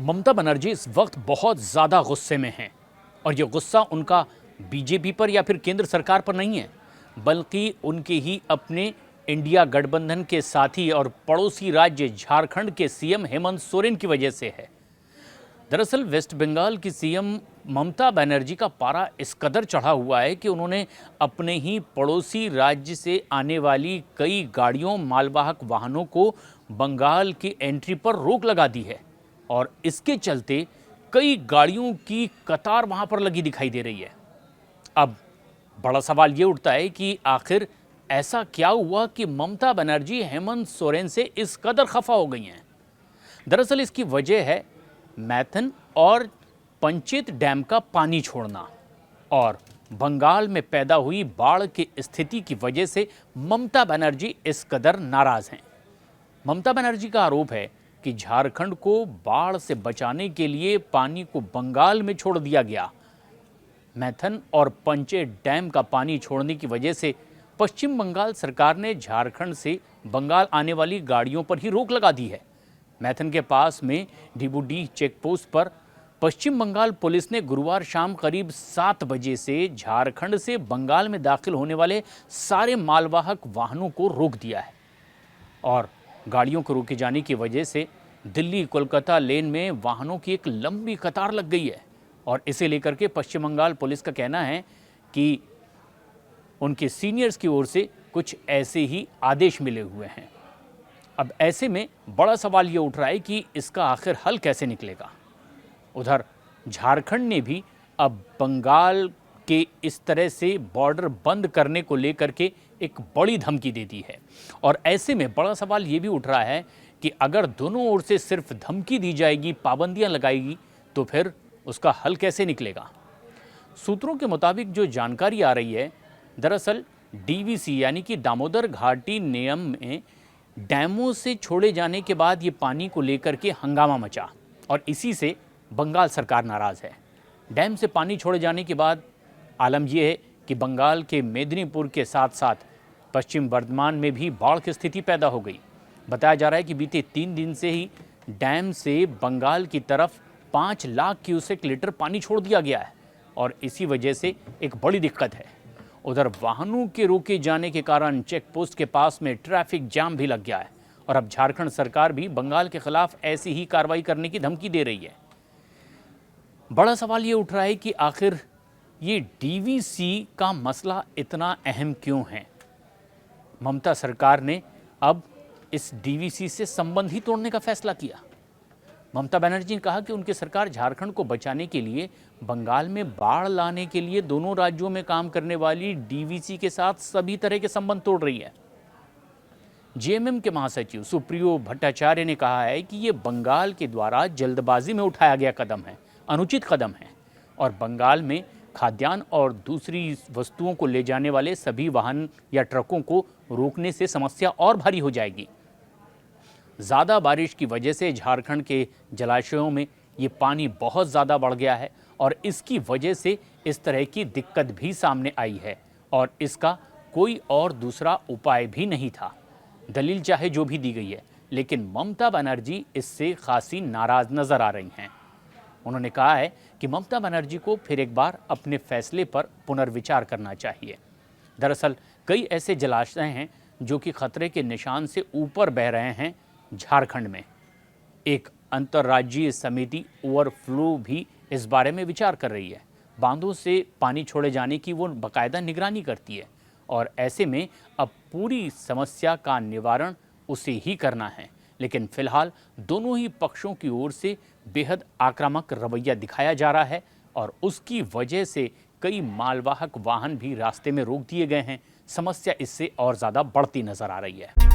ममता बनर्जी इस वक्त बहुत ज़्यादा गुस्से में हैं और ये गुस्सा उनका बीजेपी पर या फिर केंद्र सरकार पर नहीं है, बल्कि उनके ही अपने इंडिया गठबंधन के साथी और पड़ोसी राज्य झारखंड के सीएम हेमंत सोरेन की वजह से है। दरअसल वेस्ट बंगाल की सीएम ममता बनर्जी का पारा इस कदर चढ़ा हुआ है कि उन्होंने अपने ही पड़ोसी राज्य से आने वाली कई गाड़ियों, मालवाहक वाहनों को बंगाल की एंट्री पर रोक लगा दी है और इसके चलते कई गाड़ियों की कतार वहां पर लगी दिखाई दे रही है। अब बड़ा सवाल ये उठता है कि आखिर ऐसा क्या हुआ कि ममता बनर्जी हेमंत सोरेन से इस कदर खफा हो गई हैं। दरअसल इसकी वजह है मैथन और पंचेत डैम का पानी छोड़ना और बंगाल में पैदा हुई बाढ़ की स्थिति की वजह से ममता बनर्जी इस कदर नाराज हैं। ममता बनर्जी का आरोप है कि झारखंड को बाढ़ से बचाने के लिए पानी को बंगाल में छोड़ दिया गया। मैथन और पंचेत डैम का पानी छोड़ने की वजह से पश्चिम बंगाल सरकार ने झारखंड से बंगाल आने वाली गाड़ियों पर ही रोक लगा दी है। मैथन के पास में डीबूडी चेक पोस्ट पर पश्चिम बंगाल पुलिस ने गुरुवार शाम करीब 7 बजे से झारखंड से बंगाल में दाखिल होने वाले सारे मालवाहक वाहनों को रोक दिया है और गाड़ियों को रोके जाने की वजह से दिल्ली कोलकाता लेन में वाहनों की एक लंबी कतार लग गई है और इसे लेकर के पश्चिम बंगाल पुलिस का कहना है कि उनके सीनियर्स की ओर से कुछ ऐसे ही आदेश मिले हुए हैं। अब ऐसे में बड़ा सवाल ये उठ रहा है कि इसका आखिर हल कैसे निकलेगा। उधर झारखंड ने भी अब बंगाल के इस तरह से बॉर्डर बंद करने को लेकर के एक बड़ी धमकी दे दी है और ऐसे में बड़ा सवाल ये भी उठ रहा है कि अगर दोनों ओर से सिर्फ धमकी दी जाएगी, पाबंदियां लगाएगी, तो फिर उसका हल कैसे निकलेगा। सूत्रों के मुताबिक जो जानकारी आ रही है, दरअसल डीवीसी यानी कि दामोदर घाटी नियम में डैमों से छोड़े जाने के बाद ये पानी को लेकर के हंगामा मचा और इसी से बंगाल सरकार नाराज़ है। डैम से पानी छोड़े जाने के बाद आलम यह है कि बंगाल के मेदिनीपुर के साथ साथ पश्चिम बर्धमान में भी बाढ़ की स्थिति पैदा हो गई। बताया जा रहा है कि बीते 3 दिन से ही डैम से बंगाल की तरफ 5 लाख क्यूसेक लीटर पानी छोड़ दिया गया है और इसी वजह से एक बड़ी दिक्कत है। उधर वाहनों के रोके जाने के कारण चेक पोस्ट के पास में ट्रैफिक जाम भी लग गया है और अब झारखंड सरकार भी बंगाल के खिलाफ ऐसी ही कार्रवाई करने की धमकी दे रही है। बड़ा सवाल ये उठ रहा है कि आखिर ये डीवीसी का मसला इतना अहम क्यों है। ममता सरकार ने अब इस डीवीसी से संबंध ही तोड़ने का फैसला किया। ममता बनर्जी ने कहा कि उनकी सरकार झारखंड को बचाने के लिए बंगाल में बाढ़ लाने के लिए दोनों राज्यों में काम करने वाली डीवीसी के साथ सभी तरह के संबंध तोड़ रही है। जेएमएम के महासचिव सुप्रियो भट्टाचार्य ने कहा है कि ये बंगाल के द्वारा जल्दबाजी में उठाया गया कदम है, अनुचित कदम है और बंगाल में खाद्यान्न और दूसरी वस्तुओं को ले जाने वाले सभी वाहन या ट्रकों को रोकने से समस्या और भारी हो जाएगी। ज़्यादा बारिश की वजह से झारखंड के जलाशयों में ये पानी बहुत ज़्यादा बढ़ गया है और इसकी वजह से इस तरह की दिक्कत भी सामने आई है और इसका कोई और दूसरा उपाय भी नहीं था। दलील चाहे जो भी दी गई है, लेकिन ममता बनर्जी इससे खासी नाराज़ नज़र आ रही हैं। उन्होंने कहा है कि ममता बनर्जी को फिर एक बार अपने फैसले पर पुनर्विचार करना चाहिए। दरअसल कई ऐसे जलाशय हैं जो कि खतरे के निशान से ऊपर बह रहे हैं। झारखंड में एक अंतर्राज्यीय समिति ओवरफ्लो भी इस बारे में विचार कर रही है। बांधों से पानी छोड़े जाने की वो बाकायदा निगरानी करती है और ऐसे में अब पूरी समस्या का निवारण उसे ही करना है। लेकिन फिलहाल दोनों ही पक्षों की ओर से बेहद आक्रामक रवैया दिखाया जा रहा है और उसकी वजह से कई मालवाहक वाहन भी रास्ते में रोक दिए गए हैं। समस्या इससे और ज़्यादा बढ़ती नजर आ रही है।